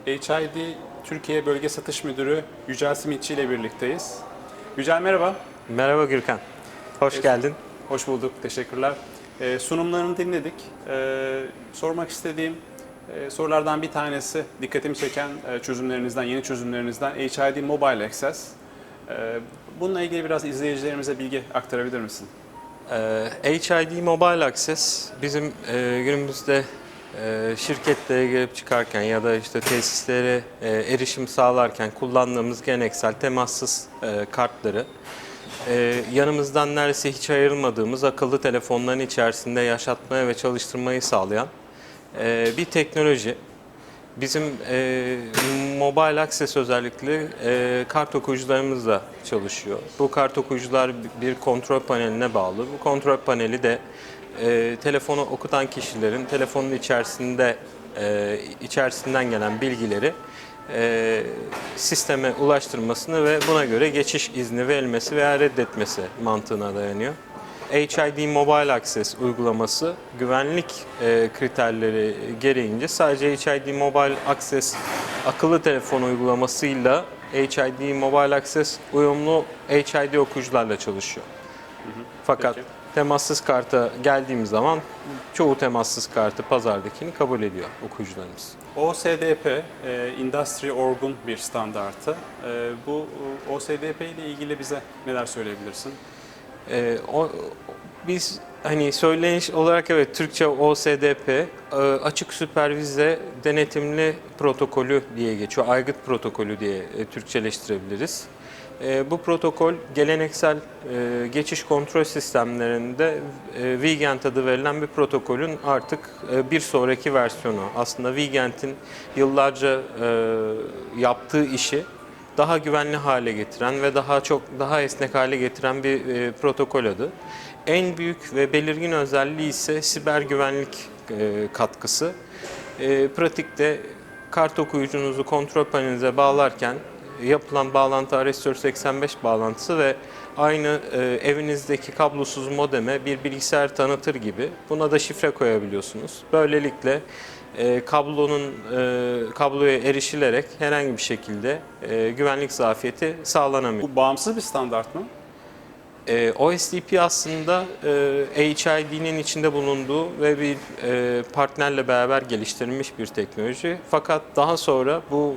HID Türkiye Bölge Satış Müdürü Yücel Simitçi ile birlikteyiz. Yücel merhaba. Merhaba Gürkan, hoş geldin. Hoş bulduk, teşekkürler. Sunumlarını dinledik. Sormak istediğim sorulardan bir tanesi, dikkatimi çeken çözümlerinizden, yeni çözümlerinizden HID Mobile Access. Bununla ilgili biraz izleyicilerimize bilgi aktarabilir misin? HID Mobile Access bizim günümüzde şirketlere girip çıkarken ya da işte tesislere erişim sağlarken kullandığımız geleneksel temassız kartları yanımızdan neredeyse hiç ayrılmadığımız akıllı telefonların içerisinde yaşatmaya ve çalıştırmayı sağlayan bir teknoloji. Bizim Mobile Access özellikle kart okuyucularımızla çalışıyor. Bu kart okuyucular bir kontrol paneline bağlı. Bu kontrol paneli de telefonu okutan kişilerin telefonun içerisinden gelen bilgileri sisteme ulaştırmasını ve buna göre geçiş izni verilmesi veya reddetmesi mantığına dayanıyor. HID Mobile Access uygulaması güvenlik kriterleri gereğince sadece HID Mobile Access akıllı telefon uygulamasıyla HID Mobile Access uyumlu HID okuyucularla çalışıyor. Fakat Peki. temassız karta geldiğimiz zaman çoğu temassız kartı pazardakini kabul ediyor okuyucularımız. OSDP, Industry Org'un bir standartı. Bu OSDP ile ilgili bize neler söyleyebilirsin? Biz hani söyleniş olarak evet Türkçe OSDP açık süpervize denetimli protokolü diye geçiyor. Aygıt protokolü diye Türkçeleştirebiliriz. Bu protokol geleneksel geçiş kontrol sistemlerinde Vigent adı verilen bir protokolün artık bir sonraki versiyonu. Aslında Vigent'in yıllarca yaptığı işi daha güvenli hale getiren ve daha esnek hale getiren bir protokol adı. En büyük ve belirgin özelliği ise siber güvenlik katkısı. Pratikte kart okuyucunuzu kontrol panelinize bağlarken yapılan bağlantı RS-485 bağlantısı ve aynı evinizdeki kablosuz modeme bir bilgisayar tanıtır gibi buna da şifre koyabiliyorsunuz. Böylelikle kabloya erişilerek herhangi bir şekilde güvenlik zafiyeti sağlanamıyor. Bu bağımsız bir standart mı? OSDP aslında HID'nin içinde bulunduğu ve bir partnerle beraber geliştirilmiş bir teknoloji. Fakat daha sonra bu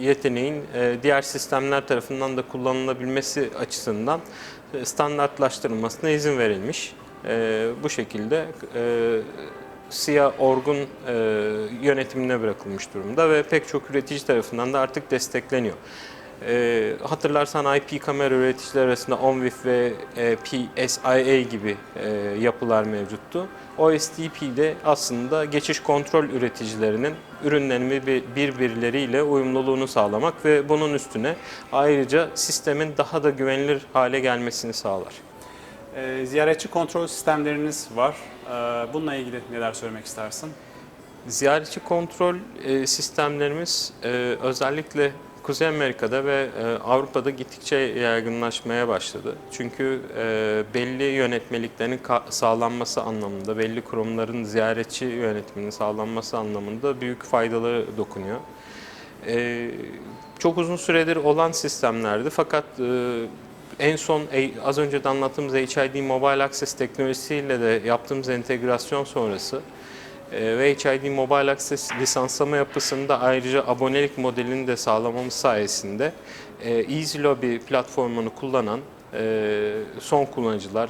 yeteneğin diğer sistemler tarafından da kullanılabilmesi açısından standartlaştırılmasına izin verilmiş. Bu şekilde SIA Org'un yönetimine bırakılmış durumda ve pek çok üretici tarafından da artık destekleniyor. Hatırlarsan IP kamera üreticiler arasında ONVIF ve PSIA gibi yapılar mevcuttu. OSDP'de aslında geçiş kontrol üreticilerinin ürünlerini birbirleriyle uyumluluğunu sağlamak ve bunun üstüne ayrıca sistemin daha da güvenilir hale gelmesini sağlar. Ziyaretçi kontrol sistemleriniz var. Bununla ilgili neler söylemek istersin? Ziyaretçi kontrol sistemlerimiz özellikle Kuzey Amerika'da ve Avrupa'da gittikçe yaygınlaşmaya başladı. Çünkü belli yönetmeliklerin sağlanması anlamında, belli kurumların ziyaretçi yönetiminin sağlanması anlamında büyük faydaları dokunuyor. Çok uzun süredir olan sistemlerdi fakat en son az önce de anlattığımız HID Mobile Access teknolojisiyle de yaptığımız entegrasyon sonrası ve HID Mobile Access lisanslama yapısında ayrıca abonelik modelini de sağlamamız sayesinde EasyLobby platformunu kullanan son kullanıcılar,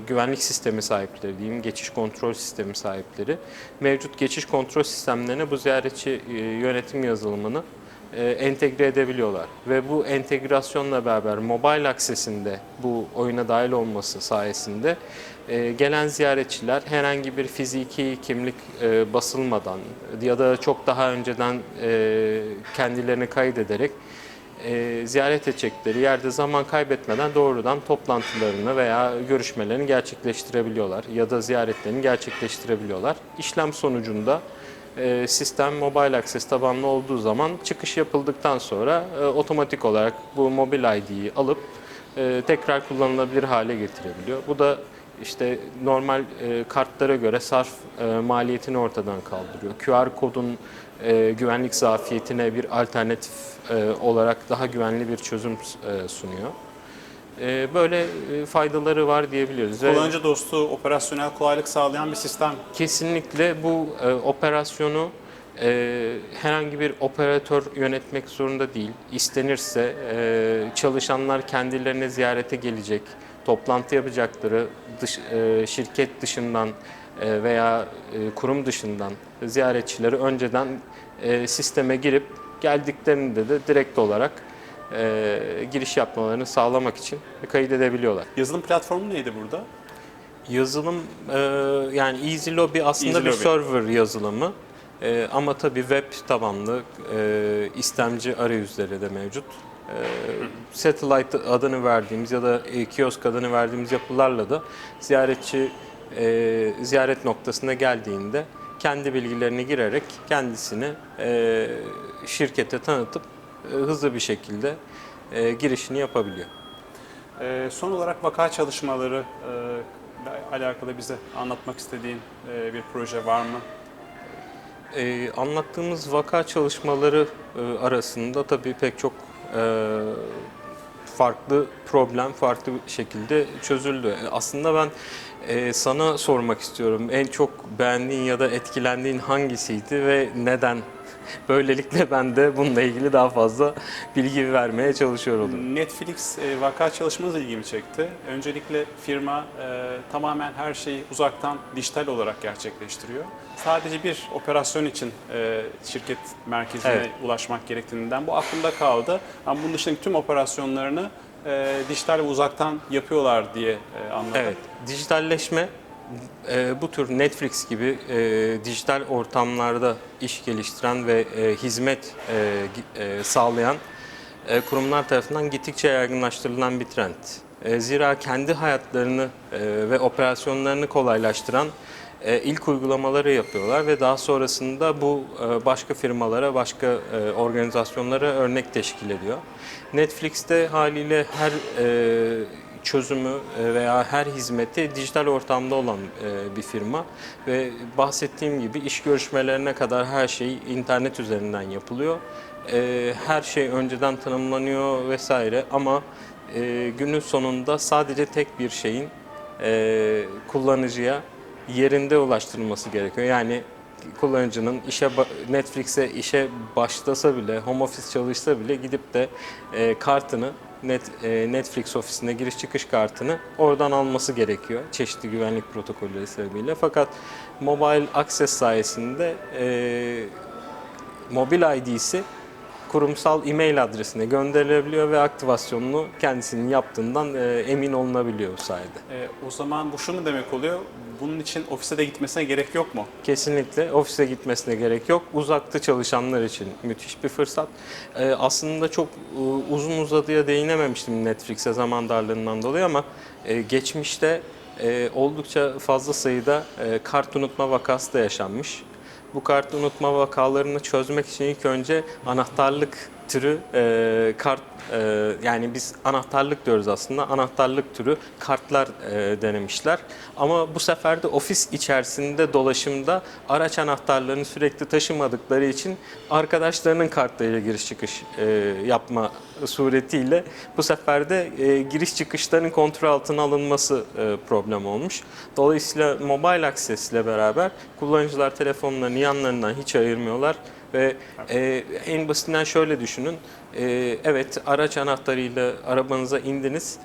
güvenlik sistemi sahipleri diyeyim, geçiş kontrol sistemi sahipleri mevcut geçiş kontrol sistemlerine bu ziyaretçi yönetim yazılımını entegre edebiliyorlar. Ve bu entegrasyonla beraber mobile access'inde bu oyuna dahil olması sayesinde gelen ziyaretçiler herhangi bir fiziki kimlik basılmadan ya da çok daha önceden kendilerini kaydederek ziyaret edecekleri yerde zaman kaybetmeden doğrudan toplantılarını veya görüşmelerini gerçekleştirebiliyorlar ya da ziyaretlerini gerçekleştirebiliyorlar. İşlem sonucunda sistem Mobile Access tabanlı olduğu zaman çıkış yapıldıktan sonra otomatik olarak bu Mobile ID'yi alıp tekrar kullanılabilir hale getirebiliyor. Bu da işte normal kartlara göre sarf maliyetini ortadan kaldırıyor. QR kodun güvenlik zafiyetine bir alternatif olarak daha güvenli bir çözüm sunuyor. Böyle faydaları var diyebiliriz. Kullanıcı dostu, operasyonel kolaylık sağlayan bir sistem. Kesinlikle bu operasyonu herhangi bir operatör yönetmek zorunda değil. İstenirse çalışanlar kendilerine ziyarete gelecek, toplantı yapacakları şirket dışından veya kurum dışından ziyaretçileri önceden sisteme girip geldiklerinde de direkt olarak giriş yapmalarını sağlamak için kaydedebiliyorlar. Yazılım platformu neydi burada? Yazılım yani Easy Lobby aslında Easy bir Lobby. server yazılımı. Ama tabii web tabanlı istemci arayüzleri de mevcut. Satellite adını verdiğimiz ya da kiosk adını verdiğimiz yapılarla da ziyaretçi ziyaret noktasına geldiğinde kendi bilgilerini girerek kendisini şirkete tanıtıp hızlı bir şekilde girişini yapabiliyor. Son olarak vaka çalışmaları ile alakalı bize anlatmak istediğin bir proje var mı? Anlattığımız vaka çalışmaları arasında tabii pek çok farklı problem farklı şekilde çözüldü. Aslında ben sana sormak istiyorum. En çok beğendiğin ya da etkilendiğin hangisiydi ve neden? Böylelikle ben de bununla ilgili daha fazla bilgi vermeye çalışıyor olurum. Netflix vaka çalışmanız ilgimi çekti. Öncelikle firma tamamen her şeyi uzaktan dijital olarak gerçekleştiriyor. Sadece bir operasyon için şirket merkezine Evet. ulaşmak gerektiğinden bu aklımda kaldı. Ama bunun dışındaki tüm operasyonlarını dijital ve uzaktan yapıyorlar diye anladım. Evet, dijitalleşme bu tür Netflix gibi dijital ortamlarda iş geliştiren ve hizmet sağlayan kurumlar tarafından gittikçe yaygınlaştırılan bir trend. Zira kendi hayatlarını ve operasyonlarını kolaylaştıran ilk uygulamaları yapıyorlar ve daha sonrasında bu başka firmalara, başka organizasyonlara örnek teşkil ediyor. Netflix'te haliyle her çözümü veya her hizmeti dijital ortamda olan bir firma ve bahsettiğim gibi iş görüşmelerine kadar her şey internet üzerinden yapılıyor. Her şey önceden tanımlanıyor vesaire ama günün sonunda sadece tek bir şeyin kullanıcıya yerinde ulaştırılması gerekiyor. Yani kullanıcının Netflix'e işe başlasa bile, home office çalışsa bile gidip de kartını Netflix ofisinde giriş çıkış kartını oradan alması gerekiyor çeşitli güvenlik protokolleri sebebiyle. Fakat Mobile Access sayesinde mobil ID'si kurumsal e-mail adresine gönderilebiliyor ve aktivasyonunu kendisinin yaptığından emin olunabiliyor bu sayede. O zaman bu şunu demek oluyor, bunun için ofise de gitmesine gerek yok mu? Kesinlikle ofise gitmesine gerek yok. Uzakta çalışanlar için müthiş bir fırsat. Aslında çok uzun uzadıya değinememiştim Netflix'e zaman darlığından dolayı ama geçmişte oldukça fazla sayıda kart unutma vakası da yaşanmış. Bu kart unutma vakalarını çözmek için ilk önce anahtarlık türü kart yani biz anahtarlık diyoruz aslında. Anahtarlık türü kartlar denemişler. Ama bu sefer de ofis içerisinde dolaşımda araç anahtarlarını sürekli taşımadıkları için arkadaşlarının kartlarıyla giriş çıkış yapma suretiyle bu sefer de giriş çıkışların kontrol altına alınması problem olmuş. Dolayısıyla Mobile Access ile beraber kullanıcılar telefonlarını yanlarından hiç ayırmıyorlar. Ve en basitinden şöyle düşünün, evet araç anahtarıyla arabanıza indiniz,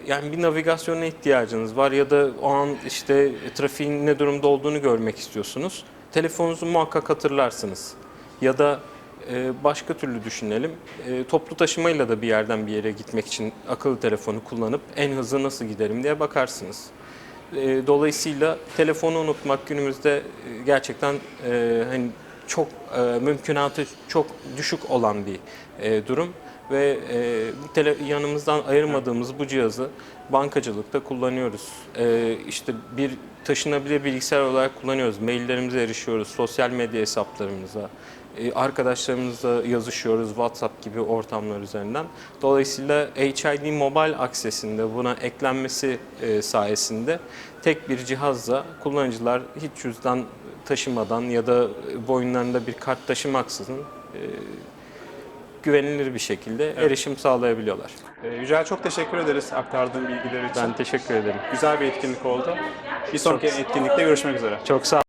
yani bir navigasyona ihtiyacınız var ya da o an işte trafiğin ne durumda olduğunu görmek istiyorsunuz. Telefonunuzu muhakkak hatırlarsınız ya da başka türlü düşünelim, toplu taşımayla da bir yerden bir yere gitmek için akıllı telefonu kullanıp en hızlı nasıl giderim diye bakarsınız. Dolayısıyla telefonu unutmak günümüzde gerçekten hani çok mümkünatı çok düşük olan bir durum ve yanımızdan ayırmadığımız bu cihazı bankacılıkta kullanıyoruz. İşte bir taşınabilir bilgisayar olarak kullanıyoruz. Maillerimize erişiyoruz, sosyal medya hesaplarımıza, arkadaşlarımızla yazışıyoruz WhatsApp gibi ortamlar üzerinden. Dolayısıyla HID Mobile Access'in buna eklenmesi sayesinde tek bir cihazla kullanıcılar hiç cüzdan taşımadan ya da boyunlarında bir kart taşımaksızın güvenilir bir şekilde erişim sağlayabiliyorlar. Yücel, çok teşekkür ederiz aktardığın bilgiler için. Ben teşekkür ederim. Güzel bir etkinlik oldu. Bir sonraki etkinlikte görüşmek üzere. Çok sağ